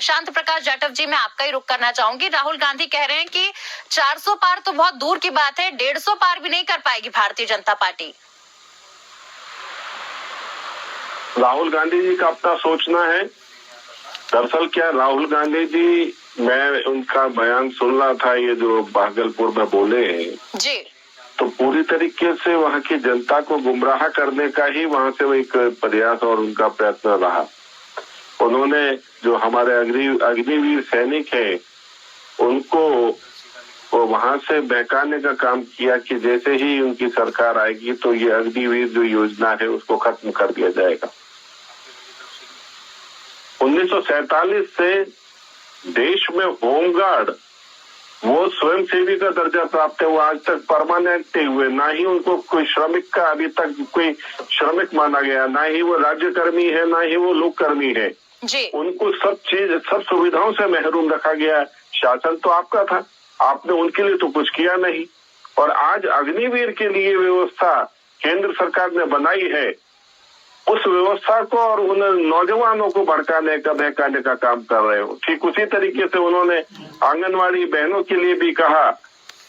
शांत प्रकाश जाटव जी, मैं आपका ही रुख करना चाहूंगी। राहुल गांधी कह रहे हैं कि 400 पार तो बहुत दूर की बात है, 150 पार भी नहीं कर पाएगी भारतीय जनता पार्टी। राहुल गांधी जी का अपना सोचना है। दरअसल क्या राहुल गांधी जी, मैं उनका बयान सुन रहा था, ये जो भागलपुर में बोले हैं जी, तो पूरी तरीके से वहाँ की जनता को गुमराह करने का ही वहाँ से एक प्रयास और उनका प्रयत्न रहा। उन्होंने जो हमारे अग्निवीर सैनिक हैं उनको वो वहां से बहकाने का काम किया कि जैसे ही उनकी सरकार आएगी तो ये अग्निवीर जो योजना है उसको खत्म कर दिया जाएगा। 1947 से देश में होमगार्ड वो स्वयंसेवी का दर्जा प्राप्त है, वो आज तक परमानेंट नहीं हुए। ना ही उनको कोई श्रमिक का अभी तक कोई श्रमिक माना गया, ना ही वो राज्य कर्मी है, ना ही वो लोक कर्मी है जी। उनको सब सुविधाओं से महरूम रखा गया। शासन तो आपका था, आपने उनके लिए तो कुछ किया नहीं। और आज अग्निवीर के लिए व्यवस्था केंद्र सरकार ने बनाई है, उस व्यवस्था को और उन नौजवानों को भड़काने का बहकाने का काम कर रहे हो। ठीक उसी तरीके से उन्होंने आंगनवाड़ी बहनों के लिए भी कहा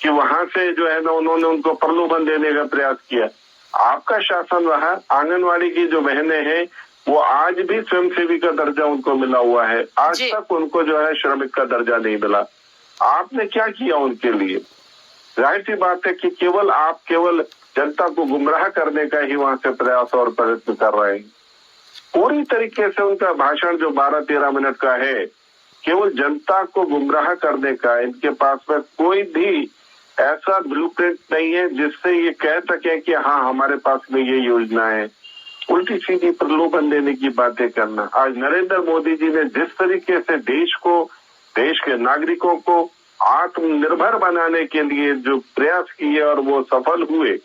कि वहां से जो है ना उन्होंने उनको प्रलोभन देने का प्रयास किया। आपका शासन रहा, आंगनवाड़ी की जो बहनें हैं वो आज भी स्वयंसेवी का दर्जा उनको मिला हुआ है, आज तक उनको जो है श्रमिक का दर्जा नहीं मिला। आपने क्या किया उनके लिए? जाहिर सी बात है कि केवल जनता को गुमराह करने का ही वहां से प्रयास और प्रयत्न कर रहे हैं। पूरी तरीके से उनका भाषण जो 12-13 मिनट का है केवल जनता को गुमराह करने का। इनके पास में कोई भी ऐसा ब्लूप्रिंट नहीं है जिससे ये कह सके कि हाँ हमारे पास में ये योजना है। उल्टी सीधी प्रलोभन देने की बातें करना। आज नरेंद्र मोदी जी ने जिस तरीके से देश के नागरिकों को आत्मनिर्भर बनाने के लिए जो प्रयास किए और वो सफल हुए,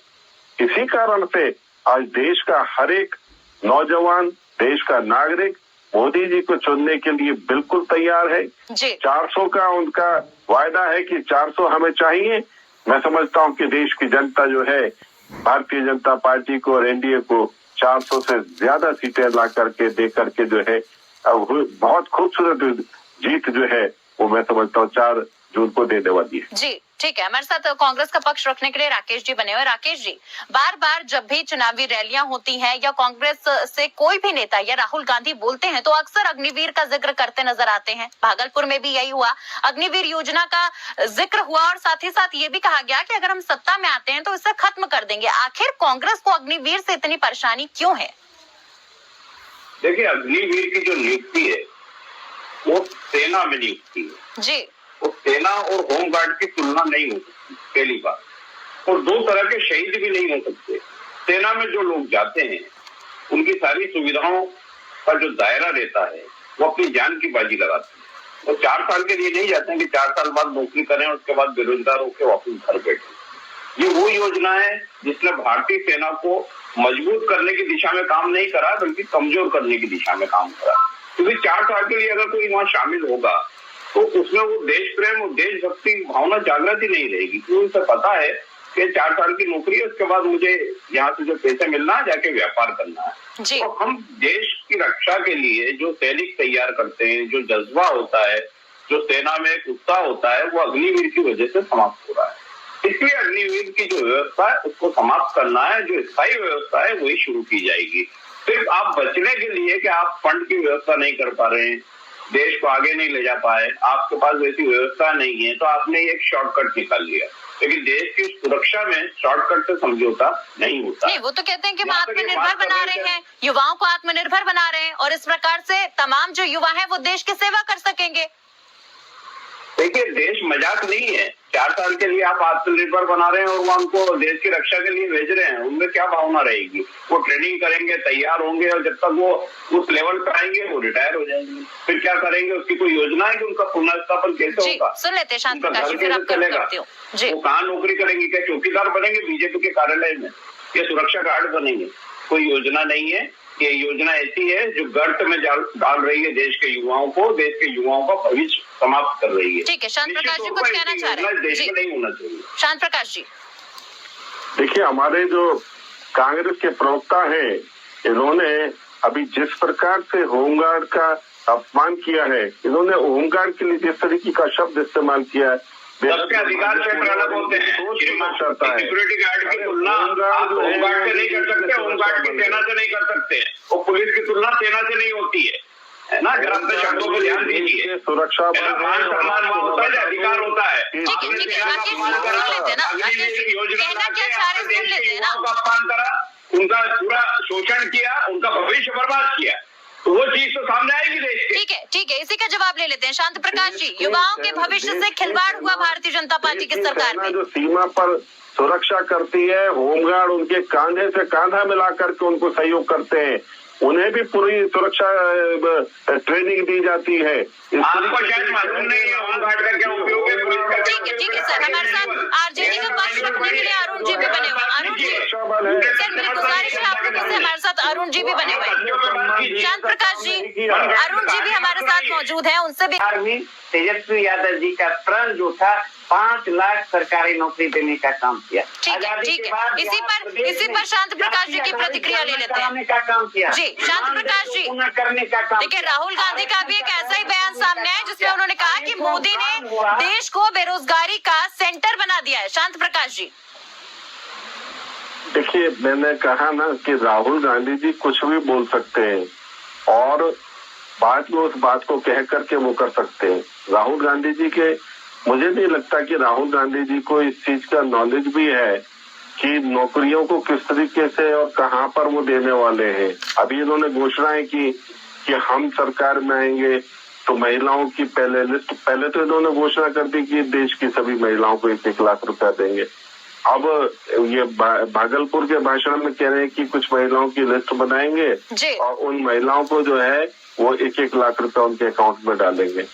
इसी कारण से आज देश का हर एक नौजवान, देश का नागरिक मोदी जी को चुनने के लिए बिल्कुल तैयार है। 400 का उनका वायदा है कि 400 हमें चाहिए। मैं समझता हूं कि देश की जनता जो है भारतीय जनता पार्टी को और एनडीए को 400 से ज्यादा सीटें ला करके दे करके जो है बहुत खूबसूरत जीत जो है वो मैं समझता हूँ 4 जून को देने वाली है। जी ठीक है, हमारे साथ कांग्रेस का पक्ष रखने के लिए राकेश जी बने हुए। राकेश जी, बार बार जब भी चुनावी रैलियां होती हैं या कांग्रेस से कोई भी नेता या राहुल गांधी बोलते हैं तो अक्सर अग्निवीर का जिक्र करते नजर आते हैं। भागलपुर में भी यही हुआ, अग्निवीर योजना का जिक्र हुआ और साथ ही साथ ये भी कहा गया कि अगर हम सत्ता में आते हैं तो इसे खत्म कर देंगे। आखिर कांग्रेस को अग्निवीर से इतनी परेशानी क्यों है? देखिए, अग्निवीर की जो नियुक्ति है वो सेना में नियुक्ति है जी। वो सेना और होमगार्ड की तुलना नहीं हो सकती, पहली बात। और 2 तरह के शहीद भी नहीं हो सकते। सेना में जो लोग जाते हैं उनकी सारी सुविधाओं का जो दायरा रहता है वो अपनी जान की बाजी लगाते हैं। वो 4 साल के लिए नहीं जाते हैं कि 4 साल बाद नौकरी करें और उसके बाद बेरोजगार होकर वापस घर बैठे। ये वो योजना है जिसने भारतीय सेना को मजबूत करने की दिशा में काम नहीं करा बल्कि कमजोर करने की दिशा में काम करा। क्योंकि 4 साल के लिए अगर कोई वहां शामिल होगा तो उसमें वो देश प्रेम और देशभक्ति भावना जागृत ही नहीं रहेगी। क्योंकि उसे पता है कि 4 साल की नौकरी है, उसके बाद मुझे यहाँ से जो पैसे मिलना है जाके व्यापार करना है। तो हम देश की रक्षा के लिए जो सैनिक तैयार करते हैं, जो जज्बा होता है, जो सेना में एक उत्साह होता है, वो अग्निवीर की वजह से समाप्त हो रहा है। इसलिए अग्निवीर की जो व्यवस्था है उसको समाप्त करना है। जो स्थायी व्यवस्था है वही शुरू की जाएगी। सिर्फ आप बचने के लिए कि आप फंड की व्यवस्था नहीं कर पा रहे हैं, देश को आगे नहीं ले जा पाए, आपके पास वैसी व्यवस्था नहीं है, तो आपने एक शॉर्टकट निकाल लिया। लेकिन देश की सुरक्षा में शॉर्टकट से समझौता नहीं होता। नहीं, वो तो कहते हैं कि हम आत्मनिर्भर बना रहे हैं, युवाओं को आत्मनिर्भर बना रहे हैं और इस प्रकार से तमाम जो युवा हैं वो देश की सेवा कर सकेंगे। देखिए, देश मजाक नहीं है। 4 साल के लिए आप आत्मनिर्भर बना रहे हैं और वो उनको देश की रक्षा के लिए भेज रहे हैं, उनमें क्या भावना रहेगी? वो ट्रेनिंग करेंगे, तैयार होंगे और जब तक वो उस लेवल पर आएंगे वो रिटायर हो जाएंगे। फिर क्या करेंगे? उसकी कोई योजना है कि उनका पुनर्स्थापन कैसे होगा? सुन लेते शांत प्रकाश जी, फिर आप चलेगा? वो कहाँ नौकरी करेंगे? क्या चौकीदार बनेंगे बीजेपी के कार्यालय में या सुरक्षा गार्ड बनेंगे? कोई योजना नहीं है। ये योजना ऐसी है जो गर्त में डाल रही है देश के युवाओं को, देश के युवाओं का भविष्य समाप्त कर रही है। ठीक है, शांत प्रकाश जी कुछ कहना चाह रहे हैं? देश में नहीं होना चाहिए। शांत प्रकाश जी, देखिए, हमारे जो कांग्रेस के प्रवक्ता हैं इन्होंने अभी जिस प्रकार से होमगार्ड का अपमान किया है। इन्होंने होमगार्ड के लिए जिस तरीके का शब्द इस्तेमाल किया है, सबके अधिकार क्षेत्र अलग होते हैं। सिक्योरिटी गार्ड की तुलना आप होमगार्ड से नहीं कर सकते, होमगार्ड की सेना से नहीं कर सकते, और पुलिस की तुलना सेना से नहीं होती है ना। जरा अपने शब्दों को ध्यान दीजिए। सुरक्षा मान सम्मान वहाँ होता है, अधिकार होता है। ठीक है, राकेश जी सुन लेते हैं ना, राकेश जी कहना क्या चाह रहे हैं सुन लेते हैं ना। अपमान करा, उनका पूरा शोषण किया, उनका भविष्य बर्बाद किया, तो वो चीज तो सामने आएगी देश के। ठीक है, इसी का जवाब ले लेते हैं। शांत प्रकाश जी, युवाओं के भविष्य से खिलवाड़ हुआ भारतीय जनता पार्टी की सरकार में। जो सीमा पर सुरक्षा करती है, होमगार्ड उनके कांधे से कांधा मिला करके उनको सहयोग करते हैं, उन्हें भी पूरी सुरक्षा ट्रेनिंग दी जाती है। आपको शायद मालूम नहीं है होमगार्ड का क्या उपयोग है, पुलिस का। ठीक है सर, हमारे साथ आरजेडी का पक्ष रखने के लिए अरुण जी भी बने हुए हैं। अरुण जी सर, मेरी गुजारिश है आप लोगों से, हमारे साथ अरुण जी भी बने हुए हैं। शांत प्रकाश जी, अरुण जी भी हमारे साथ मौजूद हैं, उनसे भी। में तेजस्वी यादव जी का प्रण जो था 5 लाख सरकारी नौकरी देने का काम किया। ठीक है, इसी पर शांत प्रकाश जी की प्रतिक्रिया ले लेते हैं। का काम किया जी, शांत प्रकाश जी करने का काम। देखिए, राहुल गांधी का भी एक ऐसा ही बयान सामने आया जिसमें उन्होंने कहा कि मोदी ने देश को बेरोजगारी का सेंटर बना दिया है। शांत प्रकाश जी, देखिए, मैंने कहा ना कि राहुल गांधी जी कुछ भी बोल सकते हैं और बाद में उस बात को कह करके वो कर सकते हैं। राहुल गांधी जी के, मुझे नहीं लगता कि राहुल गांधी जी को इस चीज का नॉलेज भी है कि नौकरियों को किस तरीके से और कहां पर वो देने वाले हैं। अभी इन्होंने घोषणाएं की कि हम सरकार में आएंगे तो महिलाओं की पहले तो इन्होंने घोषणा कर दी कि देश की सभी महिलाओं को 1-1 लाख रुपया देंगे। अब ये भागलपुर के भाषण में कह रहे हैं कि कुछ महिलाओं की लिस्ट बनाएंगे और उन महिलाओं को जो है वो 1-1 लाख रुपया उनके अकाउंट में डालेंगे।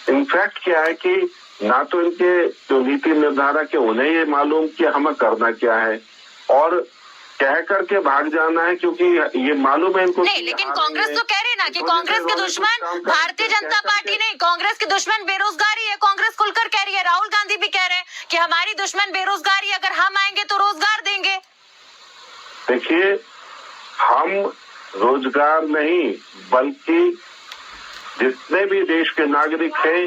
इनफैक्ट क्या है कि ना तो इनके जो नीति निर्धारक है उन्हें ये मालूम कि हमें करना क्या है और कह करके भाग जाना है, क्योंकि ये मालूम है इनको नहीं। लेकिन कांग्रेस तो कह रही है ना कि कांग्रेस के दुश्मन भारतीय जनता पार्टी नहीं, कांग्रेस के दुश्मन बेरोजगारी है। कांग्रेस खुलकर कह रही है, राहुल गांधी भी कह रहे हैं कि हमारी दुश्मन बेरोजगारी, अगर हम आएंगे तो रोजगार देंगे। देखिए, हम रोजगार नहीं बल्कि जितने भी देश के नागरिक हैं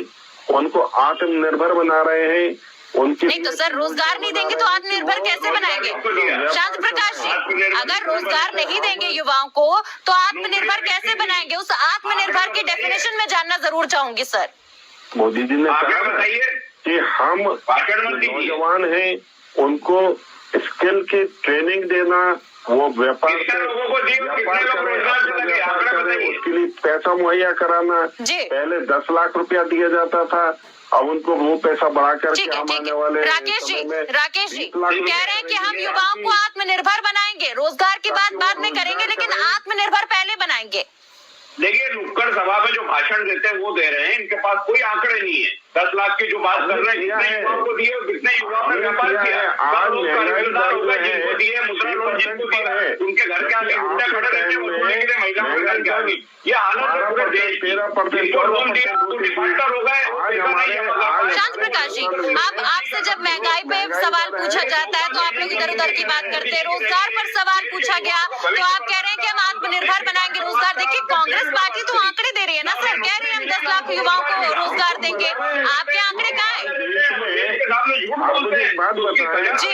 उनको आत्मनिर्भर बना रहे हैं। उनकी नहीं तो सर, रोजगार नहीं देंगे तो आत्मनिर्भर कैसे बनाएंगे? शांत प्रकाश जी, अगर रोजगार नहीं देंगे युवाओं को तो आत्मनिर्भर कैसे बनाएंगे? उस आत्मनिर्भर की डेफिनेशन में जानना जरूर चाहूंगी सर। मोदी जी ने कहा कि हम नौजवान हैं, उनको स्किल की ट्रेनिंग देना, वो व्यापार उसके लिए पैसा मुहैया कराना। पहले 10 लाख रुपया दिया जाता था, अब उनको वो पैसा बढ़ा करके आने वाले राकेश जी कह रहे हैं कि हम युवाओं को आत्मनिर्भर बनाएंगे, रोजगार की बात बाद में करेंगे लेकिन आत्मनिर्भर पहले बनाएंगे। देखिए, नुक्कड़ सभा में जो भाषण देते हैं वो दे रहे हैं, इनके पास कोई आंकड़े नहीं है। 10 लाख की जो बात कर रहे हैं, कितने युवाओं को दिए, कितने युवाओं ने व्यापार किया, जिनको दिए, मुद्रा लोन जिनको दिया, उनके घर के आगे गुंडे खड़े रहते हैं वसूलने के लिए महिलाओं के घर के आगे। ये हालत है पूरे देश की। जिनको लोन दिया तो डिफॉल्टर हो गए। शांत प्रकाश जी, आपसे जब महंगाई पे सवाल पूछा जाता है तो आप लोग इधर उधर की बात करते हैं। रोजगार पर सवाल पूछा गया तो आप कह रहे हैं कि हम आत्मनिर्भर बनाएंगे, रोजगार। देखिए, कांग्रेस पार्टी तो आंकड़े दे रही है ना सर, कह रही है हम 10 लाख युवाओं को रोजगार देंगे। आपके आंकड़े कहाँ है? जी,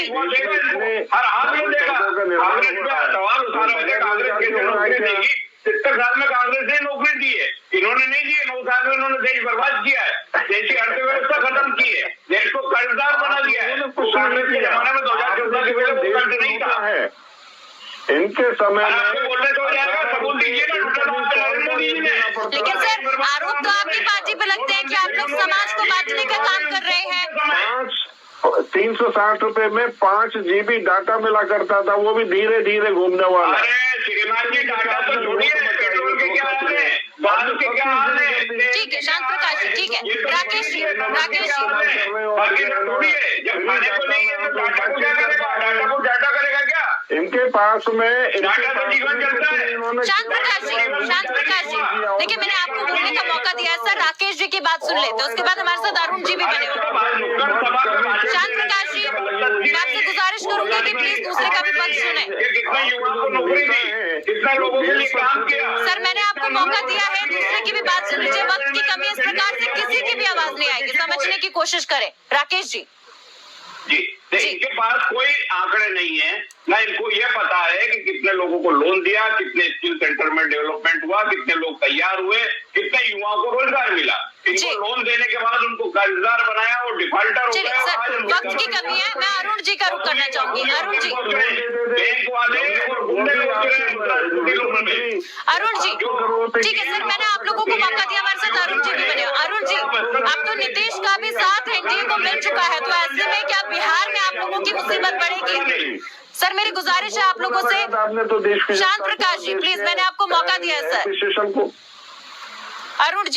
हर हाल में देगा। कांग्रेस में सवाल उठा रहे थे, कांग्रेस कैसे नौकरी देगी? 70 साल में कांग्रेस ने नौकरी दी है, इन्होंने नहीं दी है। 9 साल में इन्होंने देश बर्बाद किया है, देश की अर्थव्यवस्था खत्म की है, देश को कर्जदार बना दिया है। कांग्रेस के जमाने में 2014 के पहले कर्ज नहीं था। इनके समय में बोलने तो जाएगा, सबूत दीजिए ना। लेकिन सर, आरोप तो आपकी पार्टी पे लगते हैं कि आप लोग समाज को बांटने का काम कर रहे हैं। 360 रुपए में 5 GB डाटा मिला करता था, वो भी धीरे धीरे घूमने वाला। अरे श्रीमान जी, डाटा तो छोड़िए, पेट्रोल के क्या हाल है, बाल के क्या हाल है। ठीक है शांत प्रकाश जी, ठीक है राकेश जी, बाकी छोड़िए, जब खाने को नहीं है तो डाटा को क्या करेगा? डाटा को डाटा करेगा क्या? इनके पास में जीवन चलता है। शांत प्रकाश जी, देखिए मैंने आपको बोलने का मौका दिया है सर। राकेश जी की बात सुन लेते हैं, उसके बाद हमारे साथ अरुण जी भी बने हुए। शांत प्रकाश जी, मैं आपसे गुजारिश करूंगी कि प्लीज दूसरे का भी पक्ष सुने। कितने युवाओं को नौकरी दी, कितने लोगों के लिए काम किया। सर, मैंने आपको मौका दिया है, दूसरे की भी बात सुन लीजिए। वक्त की कमी, इस प्रकार से किसी की भी आवाज नहीं आएगी, समझने की कोशिश करें। राकेश जी जी, इनके पास कोई आंकड़े नहीं है, ना इनको ये पता है कि कितने लोगों को लोन दिया, कितने स्किल सेंटर में डेवलपमेंट हुआ, कितने लोग तैयार हुए, कितने युवाओं को रोजगार मिला। इनको लोन देने के बाद उनको कर्जदार बनाया और डिफॉल्टर हो चलिए गए। सर, वक्त की कमी है, मैं अरुण जी का रुख करना चाहूंगी। अरुण जी, बैंक वाले और गुंडे अरुण जी ठीक है सर, मैंने आप लोगों को मौका दिया, हमारे साथ अरुण जी भी बने। अरुण जी, अब तो नीतीश का भी साथ एनडीए को मिल चुका है, तो ऐसे में क्या बिहार में आप लोगों की मुसीबत बढ़ेगी? सर मेरी गुजारिश है आप लोगों से। आपने तो देश शांत प्रकाश जी प्लीज, मैंने आपको मौका दिया है सर। एडमिनिस्ट्रेशन को अरुण जी